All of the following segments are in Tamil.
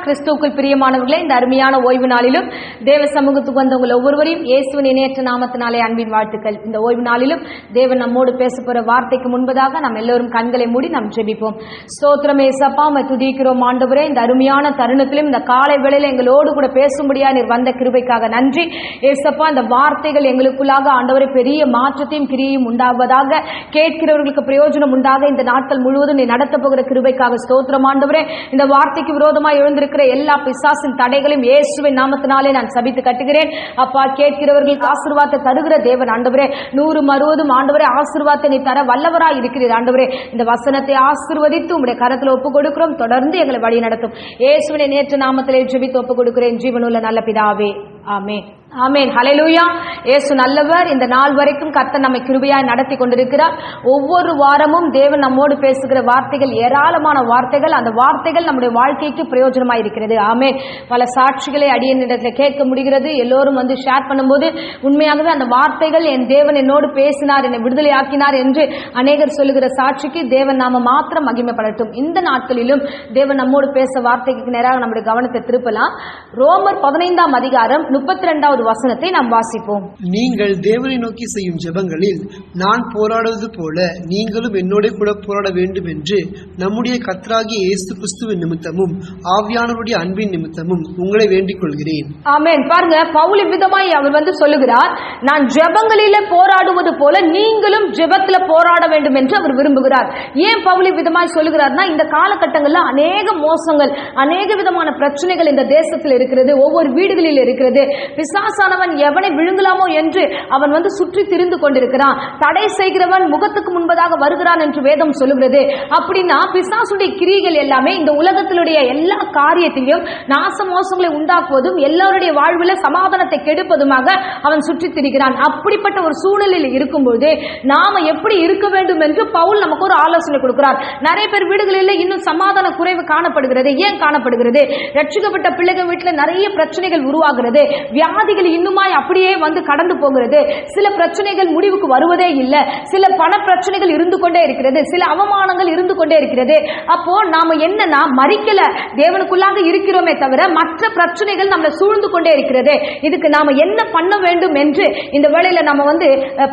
கிறிஸ்துவுக்குள் பிரியமானவர்களே, இந்த அருமையான ஓய்வு நாளிலும் தேவ சமூகத்துக்கு வந்த உங்கள் ஒவ்வொருவரையும் இயேசுவின் இணையற்ற நாமத்தினாலே அன்பின் வாழ்த்துக்கள். இந்த ஓய்வு நாளிலும் தேவன் நம்மோடு பேச போற வார்த்தைக்கு முன்பதாக நாம் எல்லோரும் கண்களை மூடி நாம் ஜெபிப்போம். ஸ்தோத்திரம் ஏசப்பா, உம்மை துதிக்கிறோம் ஆண்டவரே. இந்த அருமையான தருணத்திலும் இந்த காலை வேளையில எங்களோடு கூட பேசும்படியா நீர் வந்த கிருபைக்காக நன்றி ஏசப்பா. இந்த வார்த்தைகள் எங்களுக்குள்ளாக ஆண்டவரே பெரிய மாற்றத்தையும் கிரியையும் உண்டாவதாக, கேட்கிறவர்களுக்கு பிரயோஜனம் உண்டாக இந்த நாட்கள் முழுவதும் நீ நடத்த போகிற கிருபைக்காக ஸ்தோத்திரம் ஆண்டவரே. இந்த வார்த்தைக்கு விரோதமாக எழுந்திருக்கிற எல்லா பிசாசின் தடைகளையும் இயேசுவின் நாமத்தினாலே நான் சபித்து கட்டுகிறேன். அப்பா, கேட்கிறவர்களுக்கு ஆசீர்வாதத்தை தருகிற தேவன் ஆண்டவரே, 100 60 ஆண்டவரே ஆசீர்வாதத்தை நீ தர வல்லவராய் இருக்கிறீர் ஆண்டவரே. இந்த வசனத்தை ஆசீர்வதித்து உம்முடைய கரத்தில் ஒப்புக் கொடுக்கிறோம். தொடர்ந்து எங்களை வழி நடத்தும். இயேசுவின் நேற்று நாமத்திலே ஜெபித்து ஒப்புக் கொடுக்கிறேன் ஜீவனுள்ள நல்ல பிதாவே, ஆமென். ஆமென். ஹல்லேலூயா. இயேசு நல்லவர். இந்த நாள் வரைக்கும் கர்த்தர் நம்மை கிருபையாய் நடத்தி கொண்டிருக்கிறார். ஒவ்வொரு வாரமும் தேவன் நம்மோடு பேசுகிற வார்த்தைகள் ஏராளமான வார்த்தைகள். அந்த வார்த்தைகள் நம்முடைய வாழ்க்கைக்கு பிரயோஜனமாய் இருக்கிறது. ஆமென். பல சாட்சிகளை அடியேனிடத்தில் கேட்க முடிகிறது. எல்லோரும் வந்து ஷேர் பண்ணும்போது உண்மையாகவே அந்த வார்த்தைகள் என் தேவன் என்னோடு பேசினார், என்னை விடுதலை ஆக்கினார் என்று அநேகர் சொல்லுகிற சாட்சிக்கு தேவன் நாம மாத்திரம் மகிமைப்படட்டும். இந்த நாட்களிலும் தேவன் நம்மோடு பேச வார்த்தைக்கு நேராக நம்முடைய கவனத்தை திருப்பலாம். ரோமர் 15ஆம் அதிகாரம் 32வது வசனத்தை நாம் வாசிப்போம். நீங்கள் தேவனை நோக்கி செய்யும் ஜெபங்களில் நான் போராடுவது போல நீங்களும் என்னோட கூட போராட வேண்டும் என்று நம்முடைய கர்த்தராகிய இயேசு கிறிஸ்துவின் நிமித்தமும் ஆவியானவருடைய அன்பின் நிமித்தமும் உங்களை வேண்டிக் கொள்கிறேன். ஆமென். பாருங்க, பவுல் விதமாய் அவர் வந்து சொல்லுகிறார், நான் ஜெபங்களிலே போராடுவது போல நீங்களும் ஜெபத்துல போராட வேண்டும் என்று அவர் விரும்புகிறார். ஏன் பவுல் விதமாய் சொல்லுகிறார்னா, இந்த காலகட்டங்கள்ல அநேக மோசங்கள், அநேக விதமான பிரச்சனைகள் இந்த தேசத்தில் இருக்கிறது, ஒவ்வொரு வீடுகளில் இருக்கிறது. பிசாசானவன் எவனை விழுங்கலாமோ என்று அவன் வந்து சுற்றி திரிந்து கொண்டிருக்கிறான். தடை செய்கிறவன் முகத்துக்கு முன்பதாக வருகிறான் என்று வேதம் சொல்லுகிறது. அப்படின்னா பிசாசுடைய கிரியைகள் எல்லாமே இந்த உலகத்திலுடைய எல்லா காரியத்திலையும் நாச மோசங்களை உண்டாக்குவதும் எல்லாருடைய வாழ்வில் சமாதானத்தை கெடுப்பதுமாக அவன் சுற்றி திரிகிறான். அப்படிப்பட்ட ஒரு சூழலில் இருக்கும்போது நாம எப்படி இருக்க வேண்டும் என்று பவுல் நமக்கு ஒரு ஆலோசனை கொடுக்கிறார். நிறைய பேர் வீடுகளில் இன்னும் சமாதான குறைவு காணப்படுகிறது. ஏன் காணப்படுகிறது? ரட்சிக்கப்பட்ட பிள்ளைகள் வீட்டில் நிறைய பிரச்சனைகள் உருவாகிறது. வியாதிகள் இன்னுமாய் அப்படியே வந்து கடந்து போகிறது. சில பிரச்சனைகள் முடிவுக்கு வருவதே இல்லை. சில பண பிரச்சனைகள் இருந்து கொண்டே இருக்கிறது. சில அவமானங்கள் இருந்து கொண்டே இருக்கிறது. அப்போ நாம என்னன்னா மறிக்கல, தேவனுக்குள்ளாக இருக்கிறோமே தவிர மற்ற பிரச்சனைகள் நம்மளை சூழ்ந்து கொண்டே இருக்கிறது. இதுக்கு நாம என்ன பண்ண வேண்டும் என்று இந்த வேளையில நம்ம வந்து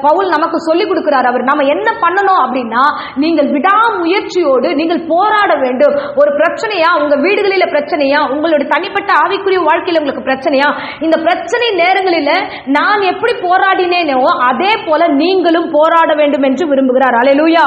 பவுல் நமக்கு சொல்லிக் கொடுக்கிறார். அவர் நாம என்ன பண்ணணும் அப்படின்னா, நீங்கள் விடாமுயற்சியோடு நீங்கள் போராட வேண்டும். ஒரு பிரச்சனையா, உங்க வீடுகளில பிரச்சனையா, உங்களுடைய தனிப்பட்ட ஆவிக்குரிய வாழ்க்கையில உங்களுக்கு பிரச்சனையா, இந்த பிரச்சனை நேரங்களில் நான் எப்படி போராடினேனோ அதே போல நீங்களும் போராட வேண்டும் என்று விரும்புகிறார். அல்லேலூயா.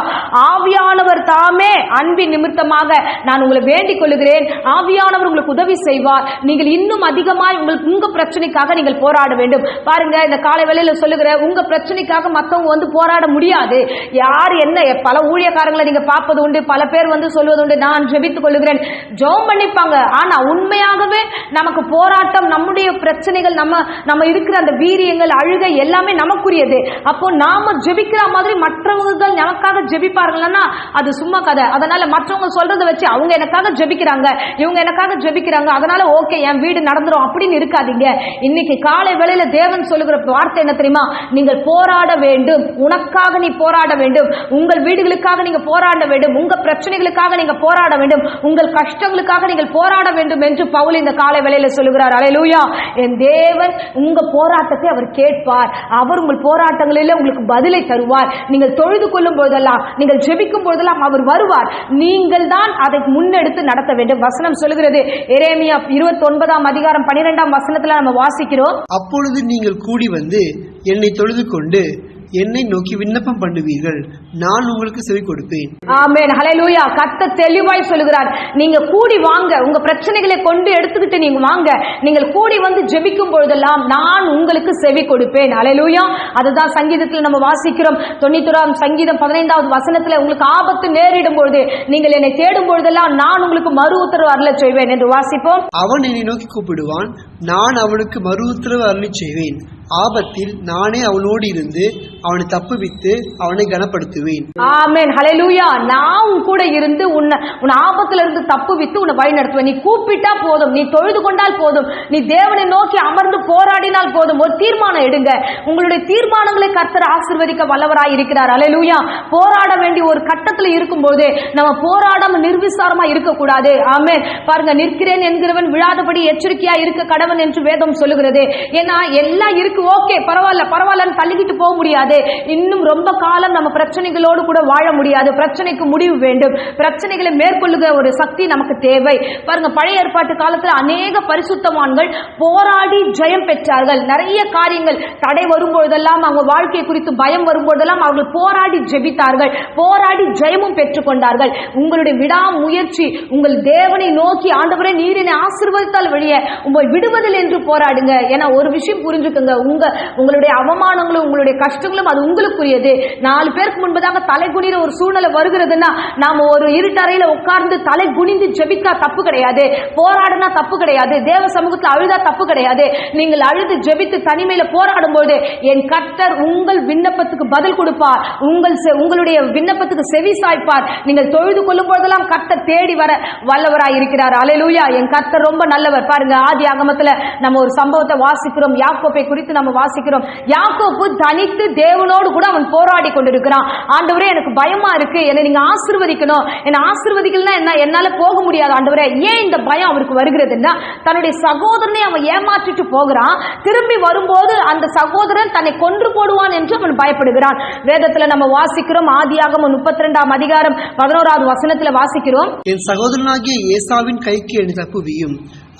ஆவியானவர் தாமே அன்பின் நிமித்தமாக நான் உங்களை வேண்டிக் கொள்கிறேன். ஆவியானவர் உங்களுக்கு உதவி செய்வார். நீங்கள் இன்னும் அதிகமாய் உங்க பிரச்சனைக்காக நீங்கள் போராட வேண்டும். பாருங்க, இந்த காலை வேளையில சொல்லுகிற உங்க பிரச்சனைக்காக மற்றவங்க வந்து போராட முடியாது. யார் என்ன, பல ஊழியக்காரங்களை நீங்க பார்ப்பது உண்டு. பல பேர் வந்து சொல்வது உண்டு, நான் ஜெபித்துக் கொள்கிறேன், ஜெபம் பண்ணிப்பாங்க. ஆனா உண்மையாகவே நமக்கு போராட்டம், நம்முடைய பிரச்சனைகள், நம்ம இருக்கிற அந்த வீரியங்கள், அழுகை எல்லாமே நமக்குரியது. அப்போ நாம ஜெபிக்கிற மாதிரி மற்றவர்கள் நமக்காக ஜெபிப்பார்கள்னா அது சும்மா கதை. அதனால மற்றவங்க சொல்றதை வச்சு அவங்க எனக்காக ஜெபிக்கிறாங்க, இவங்க எனக்காக ஜெபிக்கிறாங்க, அதனால ஓகே என் வீடு நடந்துரும் அப்படின்னு இருக்காதீங்க. இன்னைக்கு காலை வேளையில தேவன் சொல்லுகிற வார்த்தை என்ன தெரியுமா? நீங்கள் போராட வேண்டும். உனக்காக நீ போராட வேண்டும். உங்கள் வீடுகளுக்காக நீங்க போராட வேண்டும். உங்க பிரச்சனைகளுக்காக நீங்க போராட வேண்டும். உங்கள் கஷ்டங்களுக்காக நீங்கள் போராட வேண்டும் என்று பவுல் இந்த காலை வேளையில சொல்லுகிறார். அல்லேலூயா. என் தேவன் உங்க போராட்டத்தை அவர் கேட்பார். அவர் உங்கள் போராட்டங்களில் உங்களுக்கு பதிலை தருவார். நீங்கள் தொழுது கொள்ளும் போதெல்லாம், நீங்கள் ஜெபிக்கும் போதெல்லாம் அவர் வருவார். நீங்கள் தான் அதை முன்னெடுத்து நடத்த வேண்டும். வசனம் சொல்லுகிறது, எரேமியா 29ஆம் அதிகாரம் 12ஆம் வசனத்துல நம்ம வாசிக்கிறோம். அப்பொழுது நீங்கள் கூடி வந்து என்னை தொழுது கொண்டு என்னை நோக்கி விண்ணப்பம் பண்ணுவீர்கள், நான் உங்களுக்கு செவி கொடுப்பேன். ஆமென். ஹல்லேலூயா. கர்த்தர் தெளிவாய் சொல்லுகிறார், நீங்க கூடி வாங்க, உங்க பிரச்சனைகளை கொண்டு எடுத்துக்கிட்டு நீங்க வாங்க. நீங்கள் கூடி வந்து ஜெபிக்கும் பொழுதெல்லாம் நான் உங்களுக்கு செவி கொடுப்பேன். ஹல்லேலூயா. அதுதான் சங்கீதத்தில் நம்ம வாசிக்கிறோம். 91ஆம் சங்கீதம் 15வது வசனத்துல, உங்களுக்கு ஆபத்து நேரிடும் பொழுது நீங்கள் என்னை தேடும் பொழுதெல்லாம் நான் உங்களுக்கு மறு உத்தரவு அருளச் செய்வேன் என்று வாசிப்போம். அவன் என்னை நோக்கி கூப்பிடுவான், நான் அவனுக்கு மறு உத்தரவு அருளி செய்வேன். ஆபத்தில் நானே அவனோடு இருந்து அவனை தப்புவித்து அவனை கனப்படுத்துவேன். ஆமென், ஹல்லேலூயா. நான் உன் கூட இருந்து உன் ஆபத்துல இருந்து தப்புவித்து உன்னை வழி நடத்துவேன். நீ கூப்பிட்டா போதும், நீ தொழுது கொண்டால் போதும், நீ தேவனை நோக்கி அமர்ந்து போராடினால் போதும். ஒரு தீர்மானம் எடுங்க. உங்களுடைய தீர்மானங்களை கர்த்தர் ஆசீர்வதிக்க வல்லவராய் இருக்கிறார். ஹல்லேலூயா. போராட வேண்டிய ஒரு கட்டத்துல இருக்கும்போது நம்ம போராடாம நிர்விசாரமா இருக்கக்கூடாது. ஆமென். பாருங்க, நிற்கிறேன் என்கிறவன் விழாதபடி எச்சரிக்கையா இருக்க கடவன் என்று வேதம் சொல்லுகிறது. ஏன்னா எல்லாம் இருக்கு, ஓகே பரவாயில்லன்னு தள்ளிக்கிட்டு போக முடியாது. இன்னும் ரொம்ப காலம் நம்ம பிரச்சனைகளோடு கூட வாழ முடியாது. பிரச்சனைக்கு முடிவு வேண்டும். பிரச்சனைகளை மேற்கொள்ளுகிற ஒரு சக்தி நமக்கு தேவை. பாருங்க, பழைய ஏற்பாட்டு காலத்தில் அநேக பரிசுத்தவான்கள் போராடி ஜெயம் பெற்றார்கள். நிறைய காரியங்கள் தடை வரும்போதெல்லாம், அவங்க வாழ்க்கை குறித்து பயம் வரும்போதெல்லாம் அவர்கள் போராடி ஜெபித்தார்கள், போராடி ஜெயமும் பெற்றுக் கொண்டார்கள். உங்களுடைய விடாமுயற்சி, உங்கள் தேவனை நோக்கி ஆண்டவரே நீர் என்னை ஆசீர்வதித்தால் வழியே உங்களை விடுவதில் என்று போராடுங்க. ஏன்னா ஒரு விஷயம் புரிஞ்சுக்கோங்க, உங்களுடைய அவமானங்களும் உங்களுடைய கஷ்டங்களும் அது உங்களுக்குரியது. 4 பேருக்கு முன்பதாக தலை குனிற ஒரு சூழ்நிலை வருகிறதுன்னா நாம ஒரு இருட்டறையில உட்கார்ந்து தலை குனிந்து ஜெபித்தா தப்பு கிடையாது, போராடினா தப்பு கிடையாது, தேவ சமூகத்தில் அழுதா தப்பு கிடையாது. நீங்கள் அழுது ஜெபித்து தனிமையில போராடும் போது என் கர்த்தர் உங்கள் விண்ணப்பத்துக்கு பதில் கொடுப்பார், உங்களுடைய விண்ணப்பத்துக்கு செவி சாய்ப்பார். நீங்கள் தொழுது கொள்ளும் போதெல்லாம் கர்த்தர் தேடி வர வல்லவராய் இருக்கிறார். அல்லேலூயா. என் கர்த்தர் ரொம்ப நல்லவர். பாருங்க, ஆதி ஆகமத்துல நம்ம ஒரு சம்பவத்தை வாசிக்கிறோம். யாக்கோபை குறித்து நம்ம வாசிக்கிறோம். யாக்கோபு தனித்து தேவனோடு கூட அவன் போராடி கொண்டிருக்கிறான். ஆண்டவரே எனக்கு பயமா இருக்கு, என்னை நீங்க ஆசீர்வதிக்கணும், என்னை ஆசீர்வதிக்கலன்னா என்ன, என்னால போக முடியாது ஆண்டவரே. ஏன் இந்த பயம் அவருக்கு வருகிறதுன்னா, தன்னுடைய சகோதரனை அவன் ஏமாற்றிட்டு போகிறான். திரும்பி வரும்போது அந்த சகோதரன் தன்னை கொன்று போடுவான் என்று அவன் பயப்படுகிறான். வேதத்துல நம்ம வாசிக்கிறோம், ஆதியாகமம் 32ஆம் அதிகாரம் 11வது வசனத்துல வாசிக்கிறோம், என் சகோதரனாகிய ஏசாவின் கைக்கு என்னை தப்புவியும்,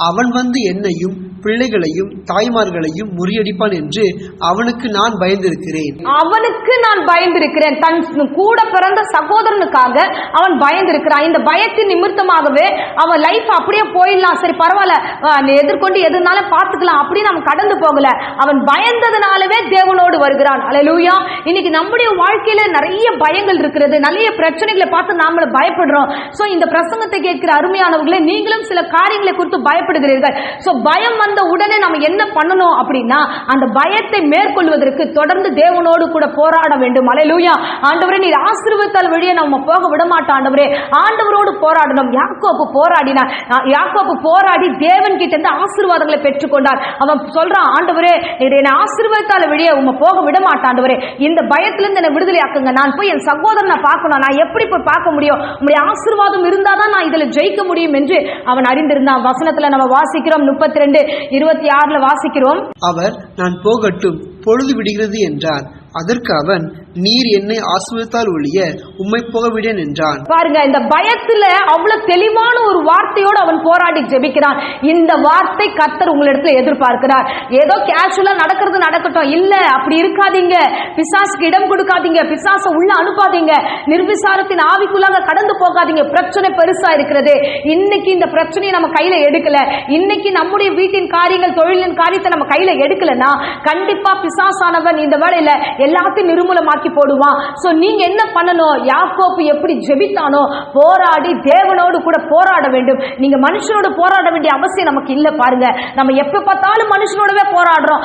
அவன் வந்து என்னையும் பிள்ளைகளையும் தாய்மார்களையும் முறியடிப்பான் என்று அவனுக்கு நான் பயந்திருக்கிறேன். அவனுக்கு நான் பயந்திருக்கிறேன். தன் கூட பிறந்த சகோதரனுக்காக அவன் பயந்திருக்கிறான். இந்த பயத்தின் நிமித்தமாகவே அவன் லைஃப் அப்படியே போயிடலாம், சரி பரவாயில்ல எதிர்கொண்டு எதுனாலும் பார்த்துக்கலாம் அப்படின்னு அவன் கடந்து போகல. அவன் பயந்ததுனாலவே தேவனோடு வருகிறான். அல்லேலூயா. இன்னைக்கு நம்முடைய வாழ்க்கையில நிறைய பயங்கள் இருக்கிறது, நிறைய பிரச்சனைகளை பார்த்து நாம பயப்படுறோம். சோ இந்த பிரசங்கத்தை கேட்கிற அருமையானவர்களே, நீங்களும் சில காரியங்களை குறித்து பயப்படுகிறீர்கள். சோ பயம் வந்த உடனே நம்ம என்ன பண்ணணும் அப்படின்னா, அந்த பயத்தை மேற்கொள்வதற்கு தொடர்ந்து தேவனோடு கூட போராட வேண்டும். அல்லேலூயா. ஆண்டவரே நீர் ஆசீர்வதித்தால் வழியே நம்ம போக விட மாட்டோம் ஆண்டவரே, ஆண்டவரோடு போராடணும். யாக்கோபு போராடினார். யாக்கோபு போராடி தேவன் கிட்ட இருந்து ஆசீர்வாதங்களை பெற்றுக்கொண்டார். அவன் சொல்றான், ஆண்டவரே நீர் என்னை ஆசீர்வதித்தால் வழியே உம்மை போக விட மாட்டோம் ஆண்டவரே, இந்த பயத்திலிருந்து என்னை விடுதலை ஆக்குங்க. நான் போய் என் சகோதரனை பார்க்கணும், நான் எப்படி போய் பார்க்க முடியும், உங்களுடைய ஆசீர்வாதம் இருந்தாதான் நான் இதுல ஜெயிக்க முடியும் என்று அவன் அறிந்திருந்தான். வசனத்துல நம்ம வாசிக்கிறோம், 32:26 வாசிக்கிறோம், அவர் நான் போகட்டும் பொழுது விடுகிறது என்றார். அதற்கு அவன், நீர் என்னை ஆசீர்வதித்தால் ஒழிய உம்மை போகவிடேன் என்றான். பாருங்க, இந்த பயத்துல அவ்வளவு தெளிவான ஒரு வார்த்தையோடு அவன் போராடி ஜெபிக்கிறான். இந்த வார்த்தை கர்த்தர் உங்களிடத்துல எதிர்பார்க்கிறார். ஏதோ கேஷுவலா நடக்கிறது நடக்கட்டும், இல்ல அப்படி இருக்காதீங்க. பிசாசுக்கு இடம் கொடுக்காதீங்க, பிசாசை உள்ள அனுப்பாதீங்க, நிர்விசாரத்தின் ஆவிக்குள்ளாக கடந்து போகாதீங்க. பிரச்சனை பெருசா இருக்கிறது. இன்னைக்கு இந்த பிரச்சனையை நம்ம கையில எடுக்கல, இன்னைக்கு நம்முடைய வீட்டின் காரியங்கள் தொழிலின் காரியத்தை நம்ம கையில எடுக்கலன்னா கண்டிப்பா பிசாசானவன் இந்த வேளையில எல்லாத்தையும் நிர்மூலமாக்கி போடுவான். சோ நீங்க என்ன பண்ணணும், யாக்கோபு எப்படி ஜெபித்தானோ போராடி தேவனோடு கூட போராட வேண்டும். நீங்க மனுஷனோட போராட வேண்டிய அவசியம் நமக்கு இல்ல. பாருங்க, நம்ம எப்ப பார்த்தாலும் மனுஷனோடவே போராடுறோம்.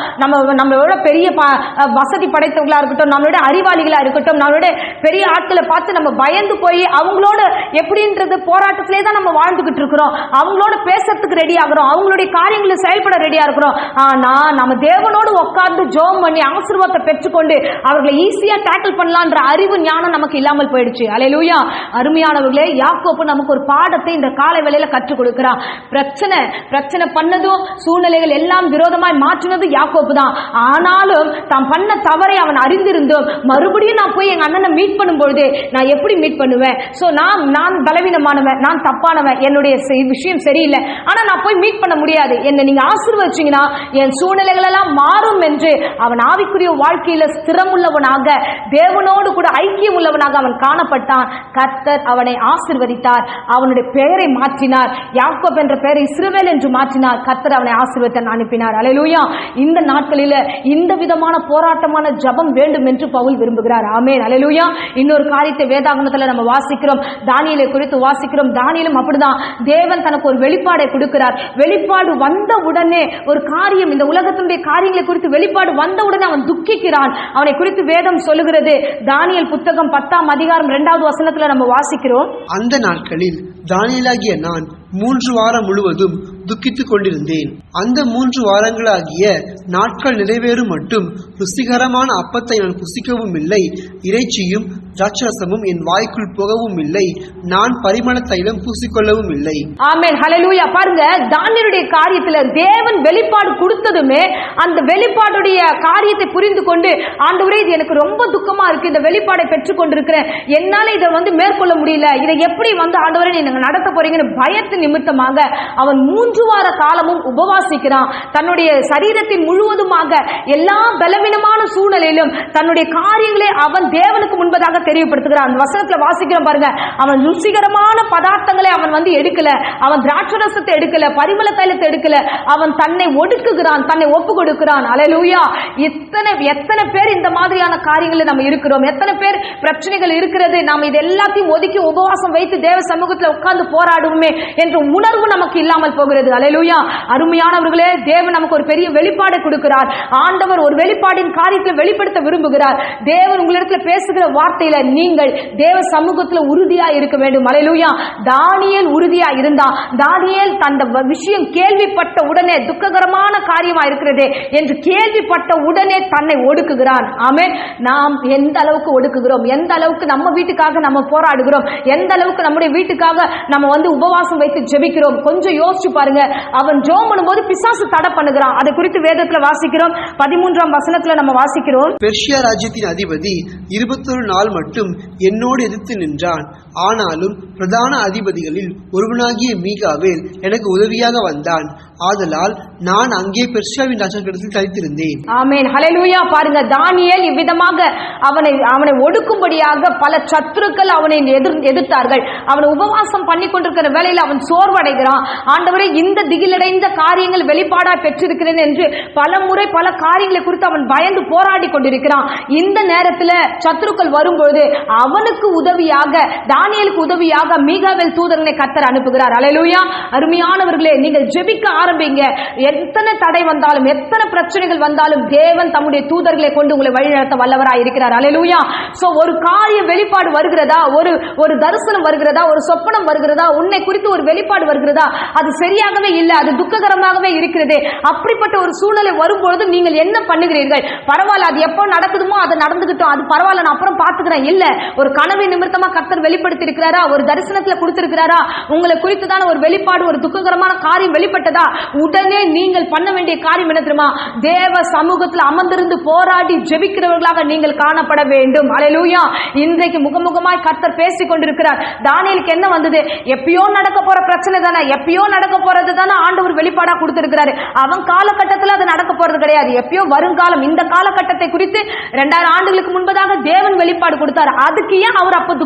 நம்மளோட பெரிய வசதி படைத்தவங்களா இருக்கட்டும், நம்மளோட அறிவாளிகளா இருக்கட்டும், நம்மளோட பெரிய ஆட்களை பார்த்து நம்ம பயந்து போய் அவங்களோட எப்படின்றது போராட்டத்திலே தான் நம்ம வாழ்ந்துகிட்டு இருக்கிறோம். அவங்களோட பேசுறதுக்கு ரெடி ஆகிறோம், அவங்களுடைய காரியங்களை செயல்பட ரெடியா இருக்கிறோம். ஆனா நம்ம தேவனோடு உட்கார்ந்து ஜெபம் பண்ணி ஆசீர்வாதத்தை பெற்றுக்கொண்டு அவர்களை ஈஸியா டேக்கிள் பண்ணலாம்ன்ற அறிவு ஞானம் நமக்கு இல்லாமல் போயிடுச்சு. அல்லேலூயா. அருமையானவர்களே, யாக்கோபு நமக்கு ஒரு பாடத்தை இந்த காலை வேளையில கற்றுக் கொடுக்கிறான். பிரச்சனை பண்ணதும் சூழ்நிலைகள் எல்லாம் விரோதமாய் மாற்றினது யாக்கோபு தான். ஆனாலும் தான் பண்ண தவறை அவன் அறிந்திருந்தோம். மறுபடியும் நான் போய் எங்க அண்ணனை மீட் பண்ணும்பொழுது நான் எப்படி மீட் பண்ணுவேன்? சோ நான் பலவீனமானவன், நான் தப்பானவன், என்னுடைய விஷயம் சரியில்லை, ஆனா நான் போய் மீட் பண்ண முடியாது. என்னை நீங்க ஆசீர்வதிச்சீங்கன்னா என் சூழ்நிலைகள் எல்லாம் மாறும் என்று அவன் ஆவிக்குரிய வாழ்க்கையில ஸ்திரமுள்ளவனாக, தேவனோடு கூட ஐக்கியம் உள்ளவனாக அவன் காணப்பட்டான். கர்த்தர் அவனை ஆசீர்வதித்தார், அவனுடைய பெயரை மாற்றினார், யாக்கோப் என்ற பெயரை இஸ்ரவேல் என்று மாற்றினார். கர்த்தர் அவனை ஆசீர்வதித்து அனுப்பினார். அல்லேலூயா. இந்த நாட்களில இந்த விதமான போராட்டமான ஜெபம் வேண்டும் என்று பவுல் விரும்புகிறார். ஆமென். அல்லேலூயா. இன்னொரு காரியத்தை வேதாகமத்துல நம்ம வாசிக்கிறோம், தானியேலை குறித்து வாசிக்கிறோம். தானியேலும் அப்படிதான், தேவன் தனக்கு ஒரு வெளிப்பாடை கொடுக்கிறார். வெளிப்பாடு வந்த உடனே ஒரு காரியம், இந்த உலகத்தினுடைய காரியங்களை குறித்து வெளிப்பாடு வந்த உடனே அவன் துக்கிக்கிறான். அவனை குறித்து வேதம் சொல்லுகிறது. தானியேல் புத்தகம் 10ஆம் அதிகாரம் 2வது வசனத்துல நம்ம வாசிக்கிறோம். அந்த நாட்களில் தானியேலாகிய நான் 3 வாரம் முழுவதும் துக்கித்துக் கொண்டிருந்தேன். அந்த 3 வாரங்களாகிய நாட்கள் நிறைவேறும் மட்டும் ருசிகரமான அப்பத்தை நான் புசிக்கவும் இல்லை, இறைச்சியும் திராட்சரசமும் என் வாய்க்குள் போகவும் இல்லை, நான் பரிமள தைலம் பூசிக்கொள்ளவும் இல்லை. ஆமென். ஹல்லேலூயா. பாருங்க, தானியேலுடைய காரியத்துல தேவன் வெளிப்பாடு கொடுத்ததுமே அந்த வெளிப்பாடுடைய காரியத்தை புரிந்து கொண்டு, ஆண்டவரே இது எனக்கு ரொம்ப துக்கமா இருக்கு, இந்த வெளிப்பாடை பெற்றுக் கொண்டிருக்கிறேன், என்னால இதை மேற்கொள்ள முடியல, இதை எப்படி ஆண்டவரே நீங்க நடத்த போறீங்கன்னு பயத்து நிமித்தமாக அவன் 3 வார காலமும் உபவாசிக்கிறான். தன்னுடைய சரீரத்தின் முழுவதுமாக எல்லா பலவீனமான சூழ்நிலையிலும் தன்னுடைய காரியங்களை அவன் தேவனுக்கு முன்பதாக தெரியப்படுத்துகிறான். அந்த வசனத்துல வாசிக்கிறோம் பாருங்க, அவன் ருசிகரமான பதார்த்தங்களை அவன் எடுக்கல, அவன் திராட்சரசத்தை எடுக்கல, பரிமள தைலத்தை எடுக்கல, அவன் தன்னை ஒடுக்குகிறான், தன்னை ஒப்பு கொடுக்கிறான். அல்லேலூயா. எத்தனை பேர் இந்த மாதிரியான காரியங்களை நம்ம இருக்கிறோம், எத்தனை பேர் பிரச்சனைகள் இருக்கிறது, நாம் இது எல்லாத்தையும் ஒதுக்கி உபவாசம் வைத்து தேவ சமூகத்தில் உட்கார்ந்து போராடுவோமே என்ற உணர்வு நமக்கு இல்லாமல் போகிறது. அல்லேலூயா. அருமையானவர்களே, தேவன் நமக்கு ஒரு பெரிய வெளிப்பாடை கொடுக்கிறார். ஆண்டவர் ஒரு வெளிப்பாடின் காரியத்தை வெளிப்படுத்த விரும்புகிறார். தேவன் உங்களிடத்தில் பேசுகிற வார்த்தையில நீங்கள் தேவ சமூகத்தில் உறுதியா இருக்க வேண்டும். அல்லேலூயா. தானியேல் உறுதியா இருந்தான். தானியேல் அந்த விஷயம் கேள்விப்பட்ட உடனே, துக்ககரமான காரியமா இருக்கிறது என்று கேள்விப்பட்ட உடனே தன்னை ஒடுக்குகிறான். ஆமென். நாம் எந்த அளவுக்கு ஒடுக்குகிறோம், எந்த அளவுக்கு நம்ம வீட்டுக்காக நம்ம போராடுகிறோம், எந்த அளவுக்கு நம்முடைய வீட்டுக்காக நம்ம உபவாசம் வைத்து ஜெபிக்கிறோம், கொஞ்சம் யோசிச்சு பாருங்க. அவன் ஜெபம் பண்ணும்போது பிசாசு தடை பண்ணுகிறான். அதை குறித்து வேதத்துல வாசிக்கிறோம். 13ஆம் வசனத்துல நம்ம வாசிக்கிறோம், பெர்ஷியா ராஜ்யத்தின் அதிபதி 21 நாள் மட்டும் என்னோடு எதிர்த்து நின்றான். ஆனாலும் பிரதான அதிபதிகளில் ஒருவனாகிய மீகாவேல் எனக்கு உதவியாக வந்தான். ஆதலால் நான் அங்கே பெர்ஷியாவின் ராஜாக்களிடத்தில் தரித்திருந்தேன். ஆமென். ஹல்லேலூயா. பாருங்க, தானியேல் இவ்விதமாக அவனை ஒடுக்கும்படியாக பல சத்துருக்கள் அவனை எதிர்த்தார்கள். அவன் உபவாசம் பண்ணி கொண்டிருக்கிற வேளையில் அவன் சோர்வடைகிறான். ஆண்டவரே, இந்த திகிலடைந்த காரியங்கள் வெளிப்பாடா பெற்றிருக்கிறேன் என்று பல முறை பல காரியங்களை குறித்து அவன் பயந்து போராடி கொண்டிருக்கிறான். இந்த நேரத்தில் சத்துருக்கள் வரும்பொழுது அவனுக்கு உதவியாக, தானியேலுக்கு உதவியாக மீகாவேல் தூதரனை கர்த்தர் அனுப்புகிறார். அல்லேலூயா. அருமையானவர்களே, நீங்கள் ஜெபிக்க ஆரம்பிங்க. எத்தனை தடை வந்தாலும், எத்தனை பிரச்சனைகள் வந்தாலும் தேவன் தம்முடைய தூதர்களை கொண்டு உங்களை வழிநடத்த வல்லவராய் இருக்கிறார். அல்லேலூயா. சோ ஒரு காரிய வெளிப்பாடு வருகிறதா, ஒரு தரிசனம் வருகிறதா, ஒரு சொப்பனம் வருகிறதா, உன்னை குறித்து ஒரு வெளிப்பாடு வருகிறதா, அது சரியாகவே இல்லை, அது துக்ககரமாகவே இருக்கிறது. அப்படிப்பட்ட ஒரு சூழ்நிலை வரும்பொழுது நீங்கள் என்ன பண்ணுகிறீர்கள்? பரவாயில்ல, அது எப்போ நடக்குதுமோ அது நடந்துகிட்டோம், அது பரவாயில்ல, நான் அப்புறம் பார்த்துக்கிறேன். இல்ல, ஒரு கனவு நிமித்தமா கர்த்தர் வெளிப்படுத்தி இருக்கிறாரா, ஒரு தரிசனத்துல கொடுத்திருக்கிறாரா, உங்களை குறித்துதான ஒரு வெளிப்பாடு, ஒரு துக்ககரமான காரியம் வெளிப்பட்டதா, உடனே நீங்கள் பண்ண வேண்டிய காரியம் என்ன தெரியுமா? தேவ சமூகத்தில் அமர்ந்திருந்து போராடி ஜெபிக்கிறவர்களாக நீங்கள் காணப்பட வேண்டும். அல்லேலூயா. இன்றைக்கு முகமுகமாய் கர்த்தர் பேசிக் கொண்டிருக்கிறார். தானியேலுக்கு என்ன வந்தது? எப்பயோ நடக்க போற பிரச்சனை தானே, எப்பயோ நடக்க போறது தானே ஆண்டவர் வெளிப்பாடா கொடுத்திருக்கிறாரு. அவன் காலகட்டத்தில் அது நடக்க போறது கிடையாது, எப்பயோ வருங்காலம். இந்த காலகட்டத்தை குறித்து 2000 ஆண்டுகளுக்கு முன்பதாக தேவன் வெளிப்பாடு கொடுத்தார். அதுக்கு ஏன் அவர் அப்ப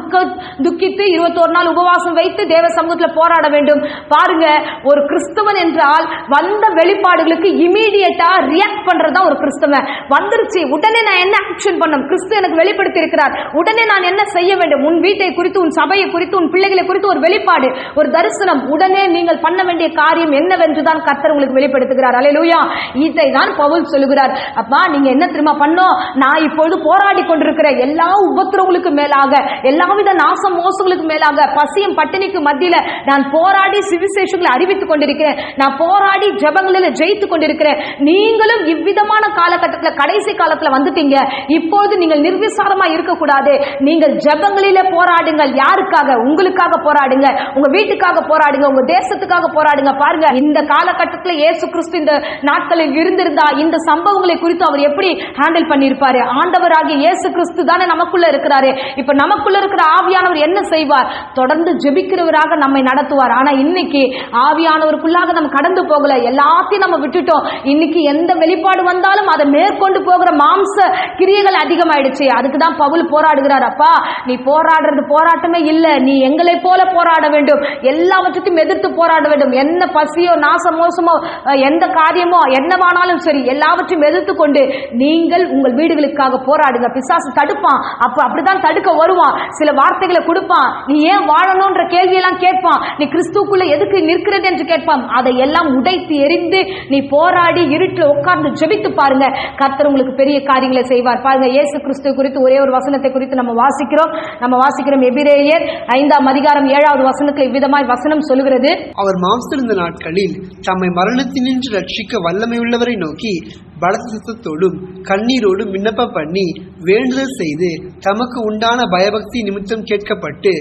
துக்கித்து 21 நாள் உபவாசம் வைத்து தேவ சமூகத்தில் போராட வேண்டும்? பாருங்க, ஒரு கிறிஸ்தவன் என்றால் வந்த வெளிப்பாடுகளுக்கு இமீடியட்டா ரியாக்ட் பண்றதா ஒரு கிறிஸ்தவன். வந்துருச்சு, உடனே நான் என்ன ஆக்ஷன் பண்ணணும்? கிறிஸ்து எனக்கு வெளிப்படுத்தி இருக்கிறார், உடனே நான் என்ன செய்ய வேண்டும்? உன் வீட்டை குறித்து, உன் சபையை குறித்து, உன் பிள்ளைகளை குறித்து ஒரு வெளிப்பாடு, ஒரு தரிசனம். உடனே நீங்கள் பண்ண வேண்டிய காரியம் என்னவென்றுதான் கர்த்தர் உங்களுக்கு வெளிப்படுத்துகிறார். அல்லேலூயா. இதை தான் பவுல் சொல்லுகிறார். அப்பா, நீங்க என்ன தெரியுமா பண்ணோம்? நான் இப்பொழுது போராடி கொண்டிருக்கிற எல்லா உபத்திரவங்களுக்கு மேலாக, எல்லாவித நாசம் மோசங்களுக்கு மேலாக, பசியும் பட்டினிக்கு மத்தியில நான் போராடி சுவிசேஷங்களை அறிவித்துக் கொண்டிருக்கிறேன். நான் போராடி ஜெபங்களில் ஜெயித்துக் கொண்டிருக்கிறேன். நீங்களும் இவ்விதமான காலகட்டத்தில், கடைசி காலத்துல வந்துட்டீங்க. இப்பொழுது நீங்கள் நிர்விசாரமா இருக்கக்கூடாது. நீங்கள் ஜெபங்களிலே போராடுங்கள். யாருக்காக? உங்களுக்காக போராடுங்க, உங்க வீட்டுக்காக போராடுங்க, உங்க தேசத்துக்காக போராடுங்க. பாருங்க, இந்த காலகட்டத்தில் இயேசு கிறிஸ்து இந்த நாட்களில் இருந்திருந்தா இந்த சம்பவங்களை குறித்து அவர் எப்படி ஹேண்டில் பண்ணியிருப்பாரு? ஆண்டவராகிய இயேசு கிறிஸ்து தானே நமக்குள்ள இருக்கிறாரு. இப்ப நமக்குள்ள இருக்கிற ஆவியானவர் என்ன செய்வார்? தொடர்ந்து ஜெபிக்கிறவராக நம்மை நடத்துவார். ஆனா இன்னைக்கு ஆவியானவருக்குள்ளாக நம்ம கடந்து கடந்து போகல, எல்லாத்தையும் நம்ம விட்டுட்டோம். இன்னைக்கு எந்த வெளிப்பாடு வந்தாலும் அதை மேற்கொண்டு போகிற மாம்ச கிரியைகள் அதிகமாயிடுச்சு. அதுக்குதான் பவுல் போராடுகிறார். அப்பா, நீ போராடுறது போராட்டமே இல்ல, நீ எங்களை போல போராட வேண்டும், எல்லாவற்றையும் எதிர்த்து போராட வேண்டும். என்ன பசியோ நாச மோசமோ எந்த காரியமோ என்னவானாலும் சரி, எல்லாவற்றையும் எதிர்த்து கொண்டு நீங்கள் உங்கள் வீடுகளுக்காக போராடுங்க. பிசாசு தடுப்பான், அப்படிதான் தடுக்க வருவான், சில வார்த்தைகளை கொடுப்பான், நீ ஏன் வாழணும்ன்ற கேள்வியெல்லாம் கேட்பான், நீ கிறிஸ்துக்குள்ள எதுக்கு நிற்கிறது என்று கேட்பான். அதை எல்லாம் உடைத்து எரிந்து நீ போராடி இருட்டில் உட்கார்ந்து ஜெபித்து பாருங்க, கர்த்தர் உங்களுக்கு பெரிய காரியங்களை செய்வார். பாருங்க, இயேசு கிறிஸ்து குறித்து ஒரே ஒரு வசனத்தை குறித்து நம்ம வாசிக்கிறோம். எபிரேயர் 5ஆம் அதிகாரம் 7வது வசனத்தில் இவ்விதமாய் வசனம் சொல்லுகிறது, அவர் மாம்சத்திருந்த நாட்களில் தம்மை மரணத்தினின்று ரட்சிக்க வல்லமை உள்ளவரை நோக்கி பலத்த சத்தத்தோடும் கண்ணீரோடும் விண்ணப்பம் பண்ணி வேண்டுதல் செய்து தமக்கு உண்டான பயபக்தி நிமித்தம் கேட்கப்பட்டு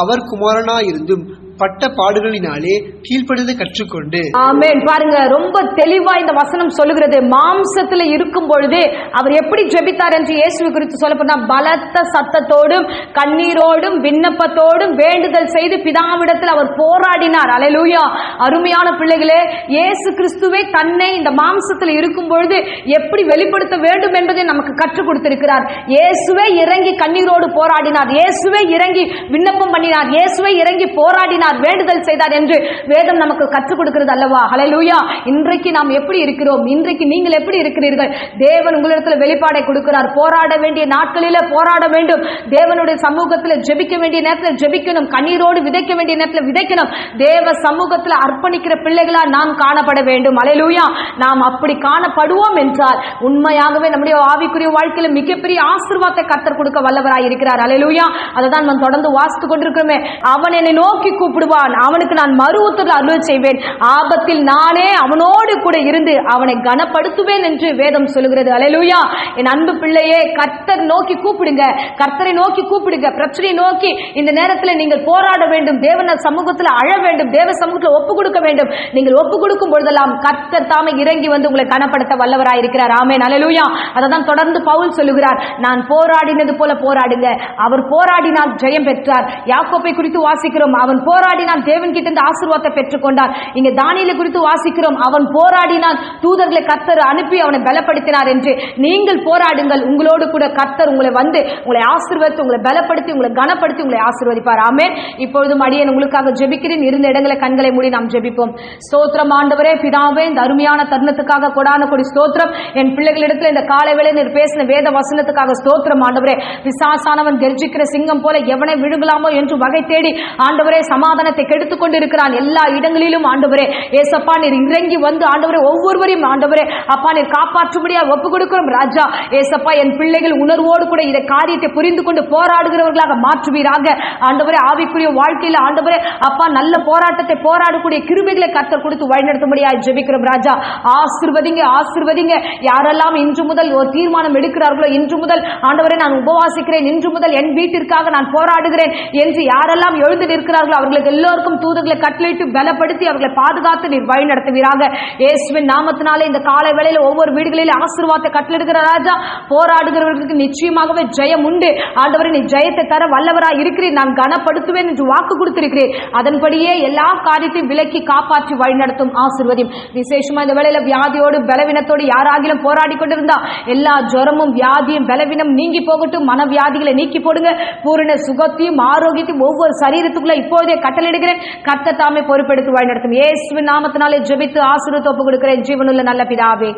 அவர் குமாரனாயிருந்தும் பட்ட பாடுகளினாலே கீழ்ப்படிந்து கற்றுக்கொண்டு. ஆமென். பாருங்க, ரொம்ப தெளிவா இந்த வசனம் சொல்லுகிறது. மாம்சத்துல இருக்கும் பொழுது அவர் எப்படி ஜெபித்தார் என்று இயேசுவை குறித்து சொல்லப்பட்ட பலத்த சத்தத்தோடும் கண்ணீரோடும் விண்ணப்பத்தோடும் வேண்டுதல் செய்து பிதாவிடத்தில் அவர் போராடினார். அல்லேலூயா. அருமையான பிள்ளைகளே, இயேசு கிறிஸ்துவை தன்னை இந்த மாம்சத்தில் இருக்கும் பொழுது எப்படி வெளிப்படுத்த வேண்டும் என்பதை நமக்கு கற்றுக் கொடுத்திருக்கிறார். இயேசுவே இறங்கி கண்ணீரோடு போராடினார், இயேசுவே இறங்கி விண்ணப்பம் பண்ணினார், இயேசுவே இறங்கி போராடினார், வேண்டுதல் செய்தார் என்று வேதம் நமக்கு கற்றுக் கொடுக்கிறது அல்லவா? ஹல்லேலூயா. இன்றைக்கு நாம் எப்படி இருக்கிறோம்? இன்றைக்கு நீங்கள் எப்படி இருக்கிறீர்கள்? தேவன் உங்களிடத்தில் வெளிப்பாடை கொடுக்கிறார். போராட வேண்டிய நாட்களில போராட வேண்டும், தேவனுடைய சமூகத்தில் ஜெபிக்க வேண்டிய நேரத்தில் ஜெபிக்கணும், கண்ணீரோடு விதைக்க வேண்டிய நேரத்தில் விதைக்கணும். தேவ சமூகத்தில் அர்ப்பணிக்கிற பிள்ளைகளா நாம் காணப்பட வேண்டும். ஹல்லேலூயா. நாம் அப்படி காணப்படுவோம் என்றால் உண்மையாகவே நம்முடைய ஆவிக்குரிய வாழ்க்கையில மிகப்பெரிய ஆசீர்வாதத்தை கர்த்தர் கொடுக்க வல்லவராய் இருக்கிறார். ஹல்லேலூயா. அததான் நாம் தொடர்ந்து வாசித்து கொண்டிருக்கிறோமே, அவன் என்னை நோக்கி கூப்பிடுவான், அவனுக்கு நான் மறு உத்தரவு அருள் செய்வேன், ஆபத்தில் நானே அவனோடு கூட இருந்து அவனை கனப்படுத்துவேன் என்று வேதம் சொல்லுகிறது. அல்லேலூயா. என் அன்பு பிள்ளையே, கர்த்தர் நோக்கி கூப்பிடுங்க, கர்த்தரை நோக்கி கூப்பிடுங்க. பிரச்சனையை நோக்கி இந்த நேரத்தில் நீங்கள் போராட வேண்டும், தேவன சமூகத்தில் அழ வேண்டும், தேவ சமூகத்தில் ஒப்பு கொடுக்க வேண்டும். நீங்கள் ஒப்பு கொடுக்கும் பொழுதெல்லாம் கர்த்தர் தாமே இறங்கி வந்து உங்களை கனப்படுத்த வல்லவராய் இருக்கிறார். ஆமென். அல்லேலூயா. அததான் தொடர்ந்து பவுல் சொல்லுகிறார், நான் போராடினது போல போராடுங்க. அவர் போராடினால் ஜெயம் பெற்றார். யாக்கோபை குறித்து வாசிக்கிறோம், அவன் போராடினான், தேவன் கிட்ட இருந்து ஆசீர்வாதத்தை பெற்றுக்கொண்டார். இங்க தானியேலை குறித்து வாசிக்கிறோம், அவன் போராடினான், தூதர்களை கர்த்தர் அனுப்பி அவனை பலப்படுத்தினார் என்று. நீங்கள் போராடுங்கள், உங்களோடு கூட கர்த்தர் உங்களை வந்து உங்களை ஆசீர்வதித்து உங்களை பலப்படுத்தி உங்களை கனப்படுத்தி உங்களை ஆசீர்வதிப்பார். ஆமென். இப்பொழுதும் அடியேன் உங்களுக்காக ஜெபிக்கிறேன். இருந்த இடங்களை கண்களை மூடி நாம் ஜெபிப்போம். ஸ்தோத்திரம் ஆண்டவரே, பிதாவே, இந்த அருமையான தருணத்துக்காக கொடான கொடி ஸ்தோத்திரம். என் பிள்ளைகளிடத்தில் இந்த காலை வேளை நீர் பேசின வேத வசனத்துக்காக ஸ்தோத்திரம் ஆண்டவரே. பிசாசானவன் கெர்ச்சிக்கிற சிங்கம் போல எவனை விழுங்கலாமோ என்று வகை தேடி ஆண்டவரே சமாதானத்தை கெடுத்துக் கொண்டிருக்கிறான். எல்லா இடங்களிலும் ஆண்டவரே ஏசப்பா நீர் இறங்கி வந்து ஆண்டவரே ஒவ்வொருவரையும் ஆண்டவரே அப்பா நீர் காப்பாற்றும்படியா ஒப்பு கொடுக்கிறோம் ராஜா. ஏசப்பா, என் பிள்ளைகள் உணர்வோடு கூட இதை காரியத்தை புரிந்து கொண்டு போராடுகிறவர்களாக மாற்றுவீராக. ஆண்டவரே, ஆவிக்குரிய வாழ்க்கையில் ஆண்டவரே அப்பா நல்ல போராட்டத்தை போராடக்கூடிய கிருபைகளை கர்த்தர் கொடுத்து வழிநடத்தும்படியா ஜெபிக்கிறோம் ராஜா. ஆசீர்வதிங்க, ஆசீர்வதிங்க. யாரெல்லாம் இன்று முதல் ஒரு தீர்மானம் எடுக்கிறார்களோ, இன்று முதல் ஆண்டவரே நான் உபவாசிக்கிறேன், இன்று முதல் என் வீட்டிற்காக நான் போராடுகிறேன் என்று யாரெல்லாம் எழுந்து நிற்கிறார்களோ அவர்களுக்கு எல்லோருக்கும் தூதர்களை கட்டளையிட்டு பலப்படுத்தி அவர்களை பாதுகாத்து நீர் வழி நடத்துவீராக. இயேசுவின் நாமத்தினாலே இந்த காலை வேளையில ஒவ்வொரு வீடுகளிலும் ஆசீர்வாதத்தை கட்டளையிடுகிற ராஜா. போராடுகிறவர்களுக்கு நிச்சயமாகவே ஜெயம் உண்டு. ஆண்டவரே, நீ ஜெயத்தை தர வல்லவராய் இருக்கிறீர், நான் கனப்படுத்துவேன் என்று வாக்கு கொடுத்திருக்கிறேன். அதன்படியே எல்லா காரியத்தையும் விலக்கி காப்பாற்றி வழி நடத்தும் ஆசீர்வதியும். விசேஷமா இந்த வேளையில வியாதியோடு பலவீனத்தோடு யாராகிலும் போராடி கொண்டிருந்தா எல்லா ஜுரமும் வியாதியும் பலவீனம் நீங்கி போகட்டும். மனவியாதிகளை நீக்கி போடுங்க. பூரண சுகத்தையும் ஆரோக்கியத்தையும் ஒவ்வொரு சரீரத்துக்குள்ள இப்போதே கட்டளையிடுகிறேன். கர்த்தர் தாமே பொறுப்பெடுத்து வழி நடத்தும். இயேசுவின் நாமத்தினாலே ஜெபித்து ஆசீர்வாதத்தை ஒப்பு கொடுக்கிறேன் ஜீவனுள்ள நல்ல பிதாவே.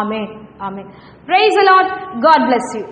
ஆமென். ஆமென். Praise the Lord. God bless you.